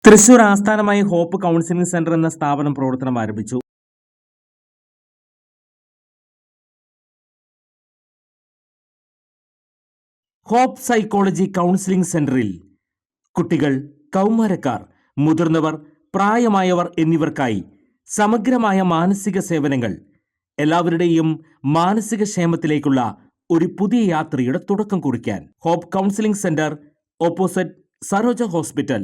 തൃശൂർ ആസ്ഥാനമായി hope counselling centre എന്ന സ്ഥാപനം പ്രവർത്തനം ആരംഭിച്ചു. ഹോപ്പ് സൈക്കോളജി കൗൺസിലിംഗ് സെന്ററിൽ കുട്ടികൾ, കൗമാരക്കാർ, മുതിർന്നവർ, പ്രായമായവർ എന്നിവർക്കായി സമഗ്രമായ മാനസിക സേവനങ്ങൾ, എല്ലാവരുടെയും മാനസിക ക്ഷേമത്തിലേക്കുള്ള ഒരു പുതിയ യാത്രയുടെ തുടക്കം കുറിക്കാൻ hope counselling centre, opposite Saroja hospital,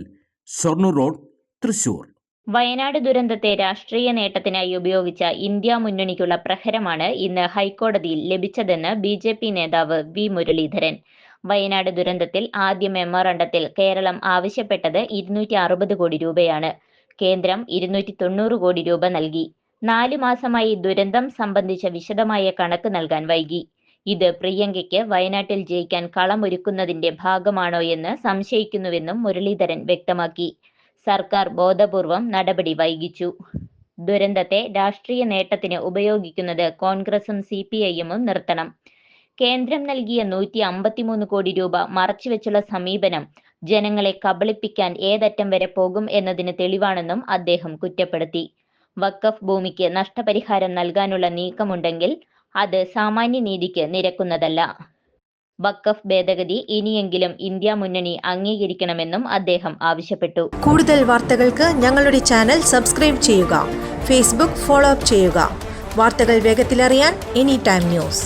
Shoranur road, Thrissur. Wayanad ദുരന്തത്തെ രാഷ്ട്രീയ നേട്ടത്തിനായി ഉപയോഗിച്ച ഇന്ത്യ മുന്നണിക്കുള്ള പ്രഹരമാണ് ഇന്ന് ഹൈക്കോടതിയിൽ ലഭിച്ചതെന്ന് BJP നേതാവ് വി മുരളീധരൻ. വയനാട് ദുരന്തത്തിൽ ആദ്യ മെമ്മോറണ്ടത്തിൽ കേരളം ആവശ്യപ്പെട്ടത് 260 കോടി രൂപയാണ്. കേന്ദ്രം 290 കോടി രൂപ നൽകി. 4 മാസമായി ദുരന്തം സംബന്ധിച്ച വിശദമായ കണക്ക് നൽകാൻ വൈകി. ഇത് പ്രിയങ്കയ്ക്ക് വയനാട്ടിൽ ജയിക്കാൻ കളമൊരുക്കുന്നതിന്റെ ഭാഗമാണോ എന്ന് സംശയിക്കുന്നുവെന്നും മുരളീധരൻ വ്യക്തമാക്കി. സർക്കാർ ബോധപൂർവം നടപടി വൈകിച്ചു. ദുരന്തത്തെ രാഷ്ട്രീയ നേട്ടത്തിന് ഉപയോഗിക്കുന്നത് കോൺഗ്രസും CPIM നിർത്തണം. കേന്ദ്രം നൽകിയ 153 കോടി രൂപ മറച്ചുവെച്ചുള്ള സമീപനം ജനങ്ങളെ കബളിപ്പിക്കാൻ ഏതറ്റം വരെ പോകും എന്നതിന് തെളിവാണെന്നും അദ്ദേഹം കുറ്റപ്പെടുത്തി. വഖഫ് ഭൂമിക്ക് നഷ്ടപരിഹാരം നൽകാനുള്ള നീക്കമുണ്ടെങ്കിൽ അത് സാമാന്യനീതിക്ക് നിരക്കുന്നതല്ല. വഖഫ് ഭേദഗതി ഇനിയെങ്കിലും ഇന്ത്യ മുന്നണി അംഗീകരിക്കണമെന്നും അദ്ദേഹം ആവശ്യപ്പെട്ടു. കൂടുതൽ വാർത്തകൾക്ക് ഞങ്ങളുടെ ചാനൽ സബ്സ്ക്രൈബ് ചെയ്യുക. ഫേസ്ബുക്ക് ഫോളോ അപ്പ് ചെയ്യുക. വാർത്തകൾ വേഗത്തിലറിയാൻ Anytime News.